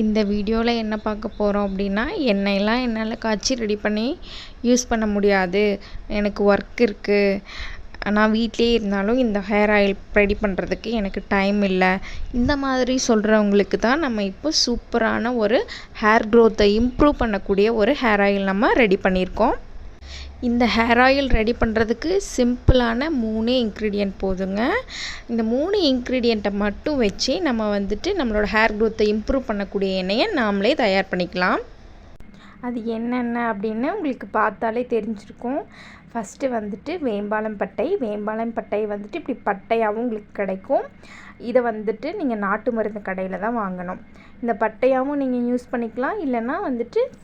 இந்த வீடியோவில் என்ன பார்க்க போகிறோம் அப்படின்னா, எண்ணெயெல்லாம் என்னால் காய்ச்சி ரெடி பண்ணி யூஸ் பண்ண முடியாது, எனக்கு ஒர்க் இருக்குது, நான் வீட்டிலே இருந்தாலும் இந்த ஹேர் ஆயில் ரெடி பண்ணுறதுக்கு எனக்கு டைம் இல்லை, இந்த மாதிரி சொல்கிறவங்களுக்கு தான் நம்ம இப்போ சூப்பரான ஒரு ஹேர் க்ரோத்தை இம்ப்ரூவ் பண்ணக்கூடிய ஒரு ஹேர் ஆயில் நம்ம ரெடி பண்ணியிருக்கோம். இந்த ஹேர் ஆயில் ரெடி பண்ணுறதுக்கு சிம்பிளான 3 இன்க்ரீடியன்ட் போதுங்க. இந்த 3 இன்க்ரீடியண்ட்டை மட்டும் வச்சு நம்ம நம்மளோட ஹேர் க்ரோத்தை இம்ப்ரூவ் பண்ணக்கூடிய எண்ணெயை நாமளே தயார் பண்ணிக்கலாம். அது என்னென்ன அப்படின்னு உங்களுக்கு பார்த்தாலே தெரிஞ்சிருக்கும். ஃபஸ்ட்டு வேம்பாலம் பட்டை. வேம்பாலம் பட்டை இப்படி பட்டையாகவும் உங்களுக்கு கிடைக்கும். இதை நீங்கள் நாட்டு மருந்து கடையில் தான் வாங்கணும். இந்த பட்டையாகவும் நீங்கள் யூஸ் பண்ணிக்கலாம், இல்லைன்னா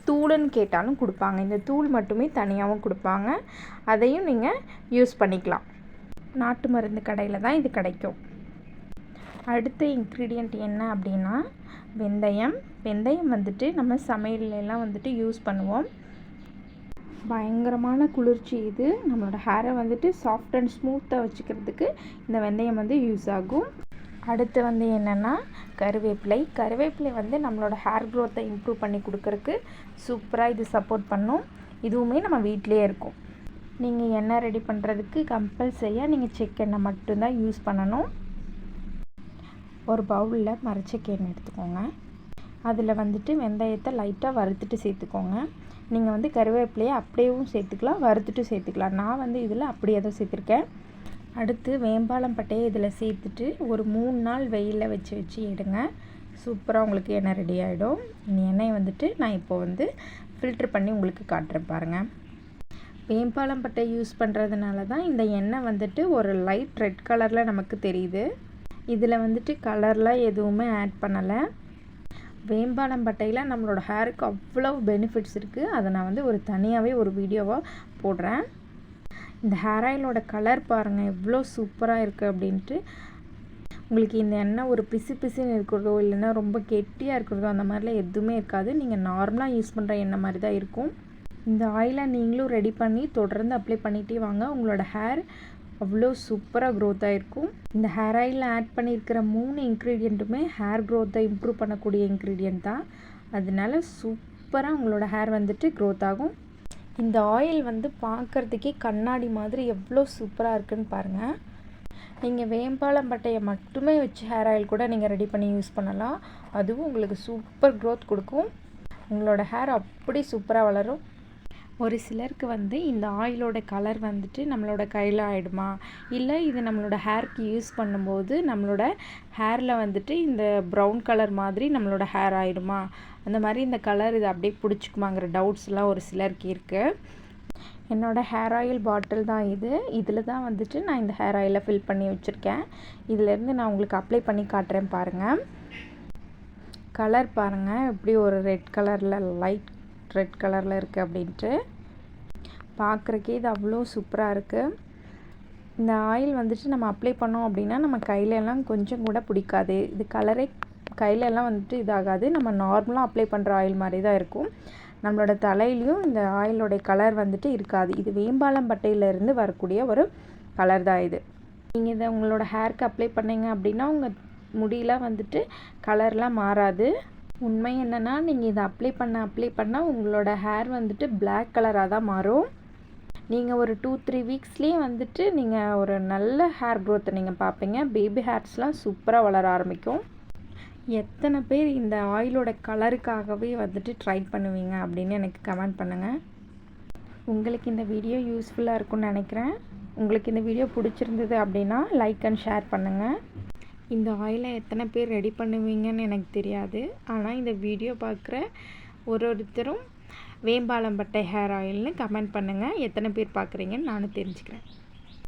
தூளுன்னு கேட்டாலும் கொடுப்பாங்க. இந்த தூள் மட்டுமே தனியாகவும் கொடுப்பாங்க, அதையும் நீங்கள் யூஸ் பண்ணிக்கலாம். நாட்டு மருந்து கடையில் தான் இது கிடைக்கும். அடுத்த இன்க்ரீடியண்ட் என்ன அப்படின்னா வெந்தயம். வெந்தயம் நம்ம சமையல்லாம் யூஸ் பண்ணுவோம். பயங்கரமான குளிர்ச்சி இது. நம்மளோட ஹேரை சாஃப்ட் அண்ட் ஸ்மூத்தாக வச்சுக்கிறதுக்கு இந்த வெந்தயம் யூஸ் ஆகும். அடுத்து என்னென்னா கருவேப்பிலை. கருவேப்பிலை நம்மளோட ஹேர் க்ரோத்தை இம்ப்ரூவ் பண்ணி கொடுக்கறதுக்கு சூப்பராக இது சப்போர்ட் பண்ணும். இதுவுமே நம்ம வீட்டிலே இருக்கும். நீங்கள் எண்ணெய் ரெடி பண்ணுறதுக்கு கம்பல்சரியாக நீங்கள் செக்கெண்ணெய் மட்டும்தான் யூஸ் பண்ணணும். ஒரு பவுலில் மரச்செக்கெண்ணெய் எடுத்துக்கோங்க. அதில் வெந்தயத்தை லைட்டாக வறுத்துட்டு சேர்த்துக்கோங்க. நீங்கள் கருவேப்பிலையை அப்படியேவும் சேர்த்துக்கலாம், வறுத்துட்டு சேர்த்துக்கலாம். நான் இதில் அப்படியே தான் சேர்த்துருக்கேன். அடுத்து வேம்பாலம் பட்டையை இதில் சேர்த்துட்டு ஒரு 3 நாள் வெயிலில் வச்சு எடுங்க. சூப்பராக உங்களுக்கு எண்ணெய் ரெடி ஆகிடும். இந்த எண்ணெயை நான் இப்போது ஃபில்ட்ரு பண்ணி உங்களுக்கு காட்டுறேன் பாருங்கள். வேம்பாலம் பட்டை யூஸ் பண்ணுறதுனால தான் இந்த எண்ணெய் ஒரு லைட் ரெட் கலரில் நமக்கு தெரியுது. இதில் கலர்லாம் எதுவுமே ஆட் பண்ணலை. வேம்பாலம் பட்டையில் நம்மளோட ஹேருக்கு அவ்வளோ பெனிஃபிட்ஸ் இருக்குது. அதை நான் ஒரு தனியாகவே ஒரு வீடியோவாக போடுறேன். இந்த ஹேர் ஆயிலோட கலர் பாருங்கள் எவ்வளோ சூப்பராக இருக்குது அப்படின்ட்டு. உங்களுக்கு இந்த எண்ணெய் ஒரு பிசுன்னு இருக்கிறதோ இல்லைன்னா ரொம்ப கெட்டியாக இருக்கிறதோ அந்த மாதிரிலாம் எதுவுமே இருக்காது. நீங்கள் நார்மலாக யூஸ் பண்ணுற எண்ணெய் மாதிரி தான் இருக்கும். இந்த ஆயிலை நீங்களும் ரெடி பண்ணி தொடர்ந்து அப்ளை பண்ணிகிட்டே வாங்க. உங்களோட ஹேர் அவ்வளோ சூப்பராக க்ரோத்தாக இருக்கும். இந்த ஹேர் ஆயிலில் ஆட் பண்ணியிருக்கிற 3 இன்க்ரீடியண்ட்டுமே ஹேர் க்ரோத்தை இம்ப்ரூவ் பண்ணக்கூடிய இன்க்ரீடியண்ட் தான். அதனால சூப்பராக உங்களோட ஹேர் க்ரோத் ஆகும். இந்த ஆயில் பார்க்குறதுக்கே கண்ணாடி மாதிரி எவ்வளோ சூப்பராக இருக்குதுன்னு பாருங்கள். நீங்கள் வேம்பாலம் பட்டையை மட்டுமே வச்சு ஹேர் ஆயில் கூட நீங்கள் ரெடி பண்ணி யூஸ் பண்ணலாம். அதுவும் உங்களுக்கு சூப்பர் க்ரோத் கொடுக்கும். உங்களோட ஹேர் அப்படி சூப்பராக வளரும். ஒரு சிலருக்கு இந்த ஆயிலோட கலர் நம்மளோட கையில் ஆகிடுமா, இல்லை இது நம்மளோட ஹேருக்கு யூஸ் பண்ணும்போது நம்மளோட ஹேரில் இந்த ப்ரௌன் கலர் மாதிரி நம்மளோட ஹேர் ஆகிடுமா, அந்த மாதிரி இந்த கலர் இது அப்படியே பிடிச்சிக்குமாங்கிற டவுட்ஸ்லாம் ஒரு சிலருக்கு இருக்குது. என்னோடய ஹேர் ஆயில் பாட்டில் தான் இது. இதில் தான் நான் இந்த ஹேர் ஆயிலை ஃபில் பண்ணி வச்சுருக்கேன். இதிலேருந்து நான் உங்களுக்கு அப்ளை பண்ணி காட்டுறேன் பாருங்கள். கலர் பாருங்கள் எப்படி ஒரு ரெட் கலரில் லைட் ரெட் கலரில் இருக்குது அப்படின்ட்டு. பார்க்குறக்கே இது அவ்வளோ சூப்பராக இருக்குது. இந்த ஆயில் நம்ம அப்ளை பண்ணோம் அப்படின்னா நம்ம கையிலெல்லாம் கொஞ்சம் கூட பிடிக்காது. இது கலரே கையிலெல்லாம் இதாகாது. நம்ம நார்மலாக அப்ளை பண்ணுற ஆயில் மாதிரி தான் இருக்கும். நம்மளோட தலையிலையும் இந்த ஆயிலோடைய கலர் இருக்காது. இது வேம்பாலம் பட்டையிலேருந்து வரக்கூடிய ஒரு கலர் தான் இது. நீங்கள் இதை உங்களோட ஹேருக்கு அப்ளை பண்ணிங்க அப்படின்னா உங்கள் முடியெலாம் கலர்லாம் மாறாது. உண்மை என்னென்னா நீங்கள் இதை அப்ளை பண்ண உங்களோட ஹேர் பிளாக் கலராக தான் மாறும். நீங்கள் ஒரு 2-3 வீக்ஸ்லேயே நீங்கள் ஒரு நல்ல ஹேர் க்ரோத்தை நீங்கள் பார்ப்பீங்க. பேபி ஹேர்ஸ்லாம் சூப்பராக வளர ஆரம்பிக்கும். எத்தனை பேர் இந்த ஆயிலோட கலருக்காகவே ட்ரை பண்ணுவீங்க அப்படின்னு எனக்கு கமெண்ட் பண்ணுங்கள். உங்களுக்கு இந்த வீடியோ யூஸ்ஃபுல்லாக இருக்கும்னு நினைக்கிறேன். உங்களுக்கு இந்த வீடியோ பிடிச்சிருந்தது அப்படின்னா லைக் அண்ட் ஷேர் பண்ணுங்கள். இந்த ஆயிலை எத்தனை பேர் ரெடி பண்ணுவீங்கன்னு எனக்கு தெரியாது. ஆனால் இந்த வீடியோ பார்க்குற ஒருத்தரும் வேம்பாலம் பட்டை ஹேர் ஆயில்னு கமெண்ட் பண்ணுங்கள். எத்தனை பேர் பார்க்குறீங்கன்னு நானும் தெரிஞ்சுக்கிறேன்.